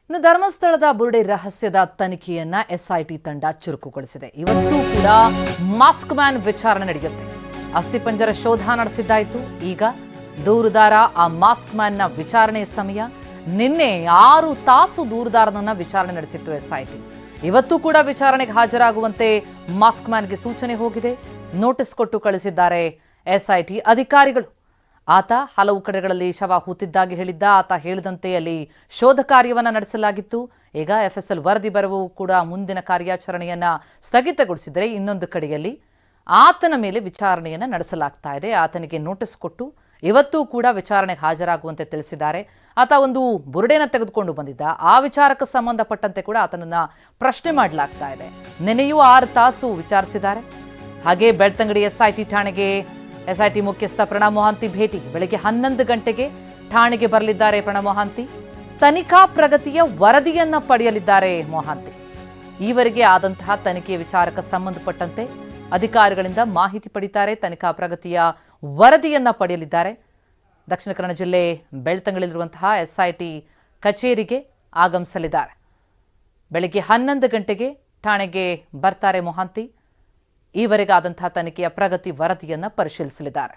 ಇನ್ನು ಧರ್ಮಸ್ಥಳದ ಬುರುಡೆ ರಹಸ್ಯದ ತನಿಖೆಯನ್ನ ಎಸ್ಐಟಿ ತಂಡ ಚುರುಕುಗೊಳಿಸಿದೆ. ಇವತ್ತು ಕೂಡ ಮಾಸ್ಕ್ ಮ್ಯಾನ್ ವಿಚಾರಣೆ ನಡೆಯುತ್ತೆ. ಅಸ್ಥಿಪಂಜರ ಶೋಧ ನಡೆಸಿದ್ದಾಯಿತು. ಈಗ ದೂರುದಾರ ಆ ಮಾಸ್ಕ್ ಮ್ಯಾನ್ನ ವಿಚಾರಣೆ ಸಮಯ. ನಿನ್ನೆ 6 ತಾಸು ದೂರುದಾರನನ್ನ ವಿಚಾರಣೆ ನಡೆಸಿತ್ತು ಎಸ್ಐಟಿ. ಇವತ್ತು ಕೂಡ ವಿಚಾರಣೆಗೆ ಹಾಜರಾಗುವಂತೆ ಮಾಸ್ಕ್ ಮ್ಯಾನ್ಗೆ ಸೂಚನೆ ಹೋಗಿದೆ. ನೋಟಿಸ್ ಕೊಟ್ಟು ಕಳಿಸಿದ್ದಾರೆ ಎಸ್ಐಟಿ ಅಧಿಕಾರಿಗಳು. ಆತ ಹಲವು ಕಡೆಗಳಲ್ಲಿ ಶವ ಹೂತಿದ್ದಾಗಿ ಹೇಳಿದ್ದ. ಆತ ಹೇಳಿದಂತೆ ಅಲ್ಲಿ ಶೋಧ ಕಾರ್ಯವನ್ನು ನಡೆಸಲಾಗಿತ್ತು. ಈಗ ಎಫ್ಎಸ್ಎಲ್ ವರದಿ ಬರವು ಕೂಡ ಮುಂದಿನ ಕಾರ್ಯಾಚರಣೆಯನ್ನ ಸ್ಥಗಿತಗೊಳಿಸಿದರೆ, ಇನ್ನೊಂದು ಕಡೆಯಲ್ಲಿ ಆತನ ಮೇಲೆ ವಿಚಾರಣೆಯನ್ನು ನಡೆಸಲಾಗ್ತಾ ಇದೆ. ಆತನಿಗೆ ನೋಟಿಸ್ ಕೊಟ್ಟು ಇವತ್ತೂ ಕೂಡ ವಿಚಾರಣೆಗೆ ಹಾಜರಾಗುವಂತೆ ತಿಳಿಸಿದ್ದಾರೆ. ಆತ ಒಂದು ಬುರುಡೆನ ತೆಗೆದುಕೊಂಡು ಬಂದಿದ್ದ. ಆ ವಿಚಾರಕ್ಕೆ ಸಂಬಂಧಪಟ್ಟಂತೆ ಕೂಡ ಆತನನ್ನ ಪ್ರಶ್ನೆ ಮಾಡಲಾಗ್ತಾ ಇದೆ. ನಿನ್ನೆಯೂ 6 ತಾಸು ವಿಚಾರಿಸಿದ್ದಾರೆ. ಹಾಗೆ ಬೆಳ್ತಂಗಡಿ ಎಸ್ಐಟಿ ಠಾಣೆಗೆ ಎಸ್ಐಟಿ ಮುಖ್ಯಸ್ಥ ಪ್ರಣವ್ ಮೊಹಾಂತಿ ಭೇಟಿ. ಬೆಳಗ್ಗೆ 11 ಗಂಟೆಗೆ ಠಾಣೆಗೆ ಬರಲಿದ್ದಾರೆ ಪ್ರಣವ್ ಮೊಹಾಂತಿ. ತನಿಖಾ ಪ್ರಗತಿಯ ವರದಿಯನ್ನ ಪಡೆಯಲಿದ್ದಾರೆ ಮೊಹಾಂತಿ. ಈವರೆಗೆ ಆದಂತಹ ತನಿಖೆಯ ವಿಚಾರಕ್ಕೆ ಸಂಬಂಧಪಟ್ಟಂತೆ ಅಧಿಕಾರಿಗಳಿಂದ ಮಾಹಿತಿ ಪಡಿತಾರೆ. ತನಿಖಾ ಪ್ರಗತಿಯ ವರದಿಯನ್ನ ಪಡೆಯಲಿದ್ದಾರೆ. ದಕ್ಷಿಣ ಕನ್ನಡ ಜಿಲ್ಲೆ ಬೆಳ್ತಂಗಡಿಯಲ್ಲಿರುವಂತಹ ಎಸ್ಐಟಿ ಕಚೇರಿಗೆ ಆಗಮಿಸಲಿದ್ದಾರೆ. ಬೆಳಗ್ಗೆ 11 ಗಂಟೆಗೆ ಠಾಣೆಗೆ ಬರ್ತಾರೆ ಮೊಹಾಂತಿ. ಈವರೆಗೆ ಆದಂತಹ ತನಿಖೆಯ ಪ್ರಗತಿ ವರದಿಯನ್ನು ಪರಿಶೀಲಿಸಲಿದ್ದಾರೆ.